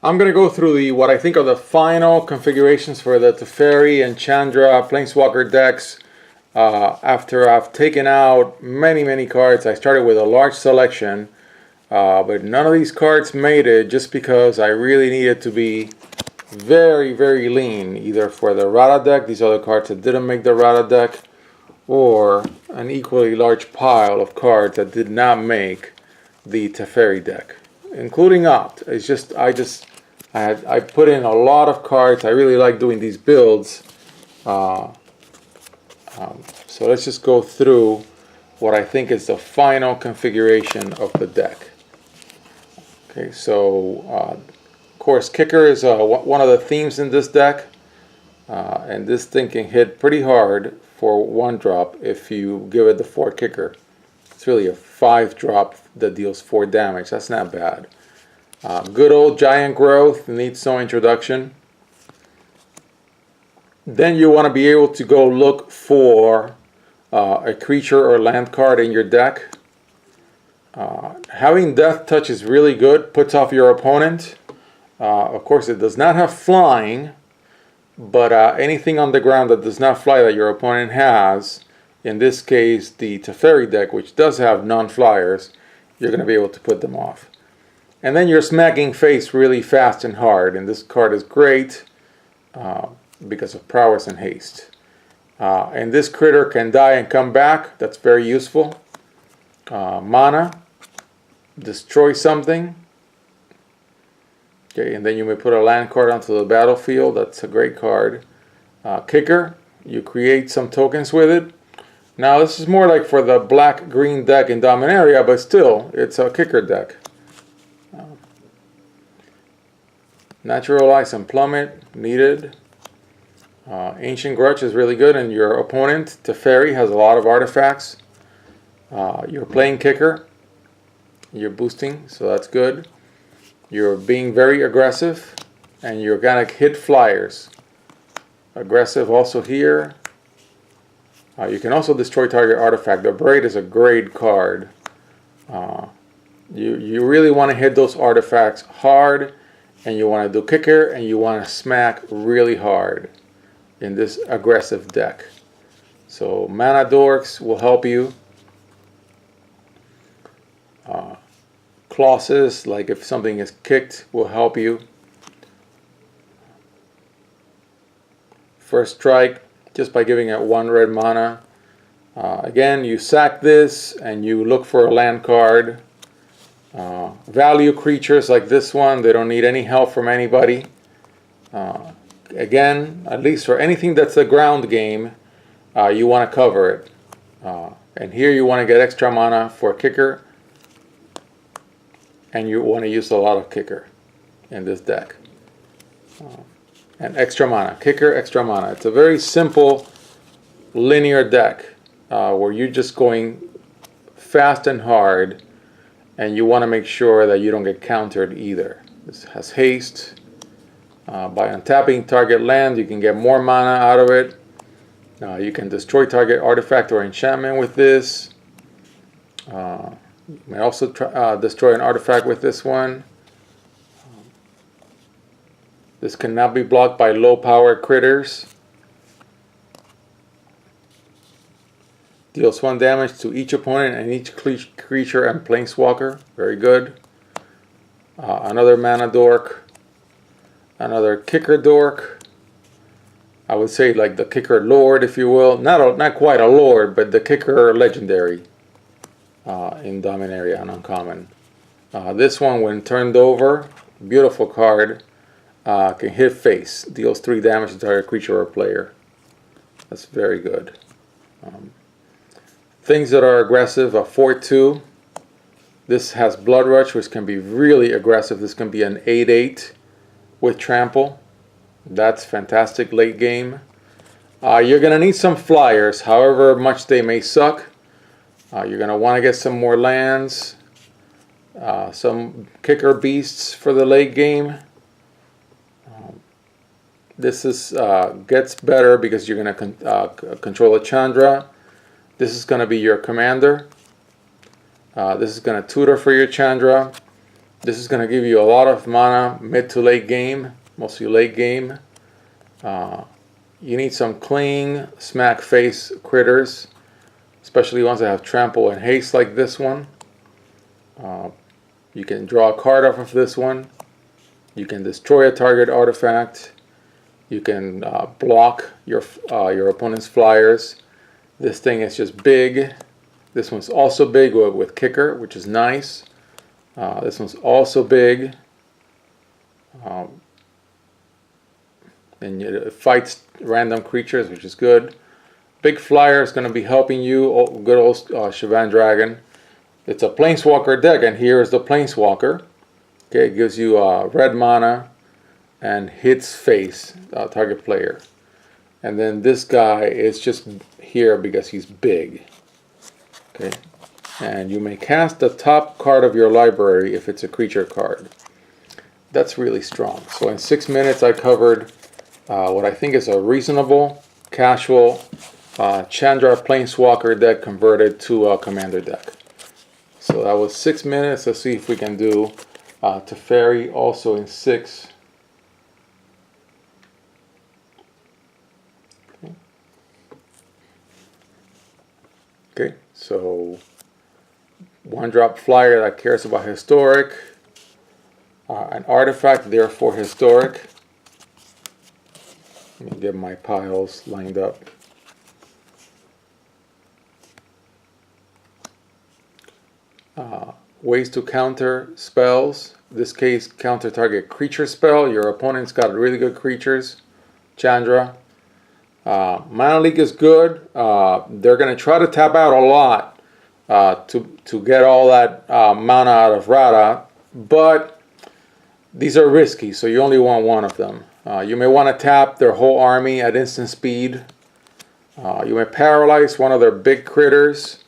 I'm going to go through what I think are the final configurations for the Teferi and Chandra Planeswalker decks. After I've taken out many cards, I started with a large selection, but none of these cards made it just because I really needed to be very lean, either for the Rata deck, these other cards that didn't make the Rata deck, or an equally large pile of cards that did not make the Teferi deck, including Opt. It's just I put in a lot of cards. I really like doing these builds. So let's just go through what I think is the final configuration of the deck. Okay, so of course Kicker is one of the themes in this deck, and this thing can hit pretty hard for 1-drop if you give it the 4 Kicker. It's really a 5-drop that deals 4 damage. That's not bad. Good old Giant Growth needs no introduction. Then you want to be able to go look for a creature or land card in your deck. Having Death Touch is really good, puts off your opponent. Of course, it does not have flying, but anything on the ground that does not fly that your opponent has, in this case the Teferi deck, which does have non-flyers, you're going to be able to put them off. And then you're smacking face really fast and hard, and this card is great because of prowess and haste. And this critter can die and come back. That's very useful. Mana, destroy something. Okay, and then you may put a land card onto the battlefield. That's a great card. Kicker, you create some tokens with it. Now this is more like for the black-green deck in Dominaria, but still, it's a Kicker deck. Natural Ice and Plummet, needed. Ancient Grudge is really good, and your opponent, Teferi, has a lot of artifacts. You're playing Kicker. You're boosting, so that's good. You're being very aggressive, and you're gonna hit flyers. Aggressive also here. You can also destroy target artifact. The Braid is a great card. You really want to hit those artifacts hard, and you want to do Kicker, and you want to smack really hard in this aggressive deck. So Mana Dorks will help you. Clauses, like if something is kicked, will help you. First Strike, just by giving it 1 red mana. Again, you sack this and you look for a land card. Value creatures like this one, they don't need any help from anybody. Again, at least for anything that's a ground game, you want to cover it. And here you want to get extra mana for Kicker, and you want to use a lot of Kicker in this deck. And extra mana, Kicker, extra mana. It's a very simple linear deck where you're just going fast and hard, and you want to make sure that you don't get countered either. This has haste. By untapping target land, you can get more mana out of it. You can destroy target artifact or enchantment with this. You may also destroy an artifact with this one. This cannot be blocked by low power critters. Deals 1 damage to each opponent and each creature and planeswalker. Very good. Another Mana Dork. Another Kicker Dork. I would say like the Kicker Lord, if you will. Not quite a Lord, but the Kicker Legendary in Dominaria and Uncommon. This one, when turned over, beautiful card. Can hit face. Deals 3 damage to target creature or player. That's very good. Things that are aggressive, a 4/2. This has Blood Rush, which can be really aggressive. This can be an 8/8 with Trample. That's fantastic late game. You're going to need some flyers, however much they may suck. You're going to want to get some more lands, some Kicker Beasts for the late game. This is gets better because you're going to control a Chandra. This is going to be your commander. This is going to tutor for your Chandra. This is going to give you a lot of mana mid to late game, mostly late game. You need some clean, smack face critters, especially ones that have trample and haste like this one. You can draw a card off of this one. You can destroy a target artifact. You can block your opponent's flyers. This thing is just big. This one's also big with kicker, which is nice. This one's also big. And it fights random creatures, which is good. Big flyer is going to be helping you. Oh, good old Shivan Dragon. It's a Planeswalker deck, and here is the Planeswalker. Okay, it gives you red mana and hits face target player. And then this guy is just here because he's big. Okay, and you may cast the top card of your library if it's a creature card. That's really strong. So in 6 minutes I covered what I think is a reasonable, casual Chandra Planeswalker deck converted to a commander deck. So that was 6 minutes. Let's see if we can do Teferi also in 6. Okay, so 1-drop flyer that cares about historic, an artifact, therefore historic. Let me get my piles lined up. Ways to counter spells. In this case, counter target creature spell. Your opponent's got really good creatures. Chandra. Mana leak is good. They're going to try to tap out a lot to get all that mana out of Rada, but these are risky, so you only want one of them. You may want to tap their whole army at instant speed. You may paralyze one of their big critters.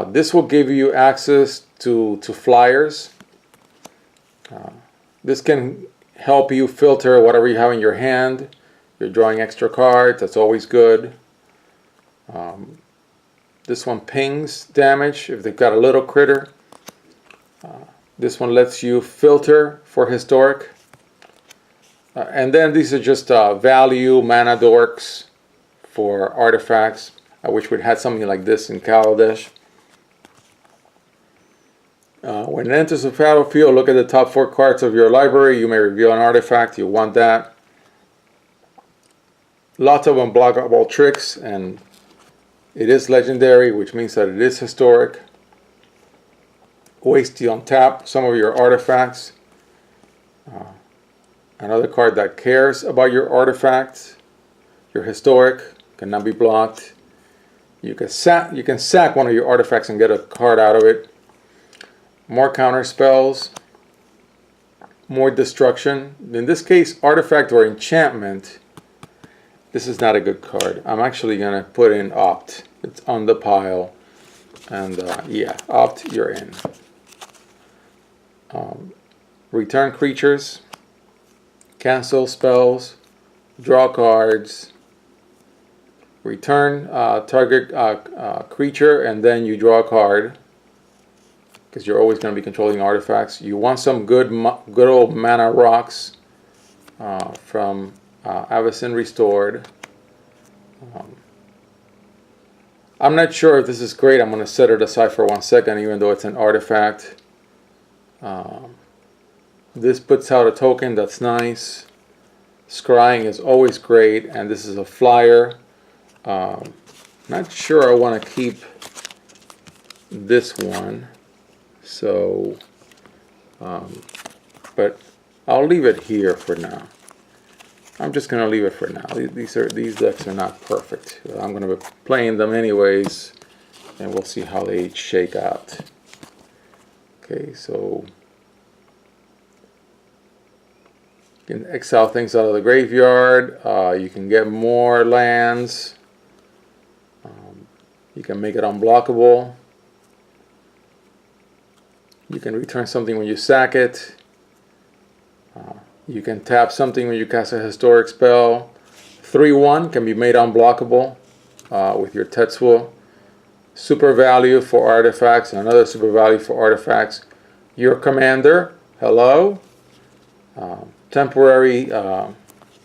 This will give you access to flyers. This can help you filter whatever you have in your hand. You're drawing extra cards, that's always good. This one pings damage if they've got a little critter. This one lets you filter for historic. And then these are just value mana dorks for artifacts. I wish we'd had something like this in Kaladesh. When it enters the battlefield, look at the top 4 cards of your library. You may reveal an artifact. You want that. Lots of unblockable tricks, and it is legendary, which means that it is historic. Ways to untap some of your artifacts. Another card that cares about your artifacts. Your historic cannot be blocked. You can sack one of your artifacts and get a card out of it. More counter spells. More destruction. In this case, artifact or enchantment. This is not a good card. I'm actually going to put in Opt. It's on the pile. And yeah, Opt, you're in. Return creatures. Cancel spells. Draw cards. Return target creature, and then you draw a card. Because you're always going to be controlling artifacts. You want some good old mana rocks from Avacyn Restored. I'm not sure if this is great. I'm going to set it aside for 1 second, even though it's an artifact. This puts out a token that's nice. Scrying is always great, and this is a flyer. Not sure I want to keep this one. So, but I'll leave it here for now. I'm just going to leave it for now. These decks are not perfect. I'm going to be playing them anyways, and we'll see how they shake out. Okay, so you can exile things out of the graveyard. You can get more lands. You can make it unblockable. You can return something when you sack it. You can tap something when you cast a historic spell. 3/1 can be made unblockable with your Tetsuo. Super value for artifacts, and another super value for artifacts. Your commander, hello. Temporary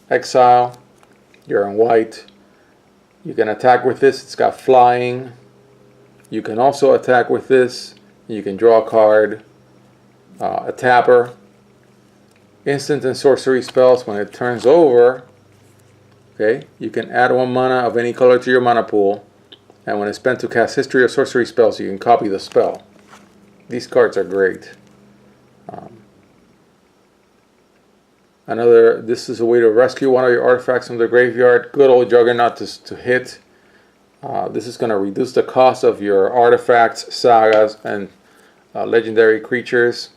exile. You're in white. You can attack with this. It's got flying. You can also attack with this. You can draw a card. A tapper. Instant and sorcery spells, when it turns over, okay, you can add 1 mana of any color to your mana pool, and when it's spent to cast history or sorcery spells, you can copy the spell. These cards are great. This is a way to rescue one of your artifacts from the graveyard. Good old Juggernaut to hit. This is going to reduce the cost of your artifacts, sagas, and legendary creatures.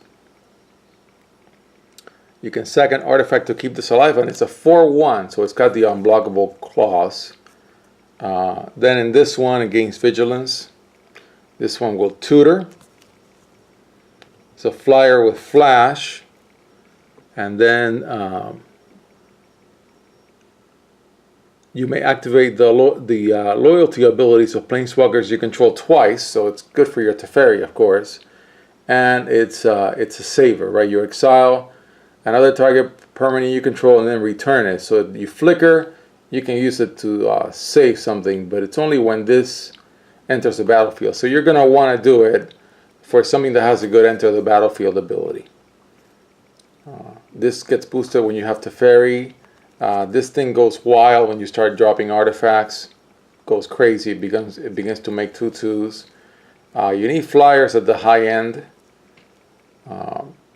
You can sack an artifact to keep this alive, and it's a 4/1, so it's got the unblockable clause. Then in this one, it gains vigilance. This one will tutor. It's a flyer with flash. And then you may activate the loyalty abilities of planeswalkers you control twice, so it's good for your Teferi, of course. And it's a saver, right? You exile another target permanent you control and then return it. So you flicker, you can use it to save something, but it's only when this enters the battlefield. So you're going to want to do it for something that has a good enter the battlefield ability. This gets boosted when you have Teferi. This thing goes wild when you start dropping artifacts. Goes crazy. It begins to make 2/2s. You need flyers at the high end.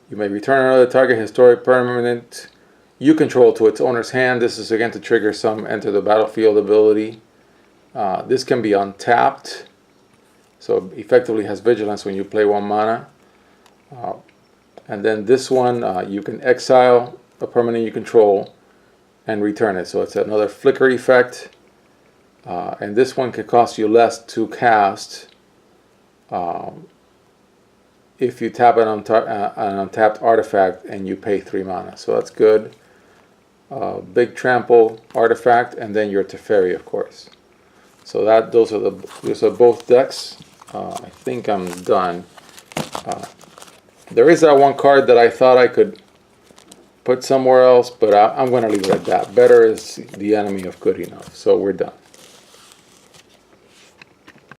You may return another target historic permanent you control to its owner's hand. This is again to trigger some enter the battlefield ability. This can be untapped, so effectively has vigilance when you play 1 mana. And then this one, you can exile a permanent you control and return it. So it's another flicker effect. And this one can cost you less to cast if you tap an untapped artifact and you pay 3 mana. So that's good. Big trample artifact, and then your Teferi, of course. So those are both decks. I think I'm done. There is that one card that I thought I could put somewhere else, but I'm going to leave it at that. Better is the enemy of good enough. So we're done.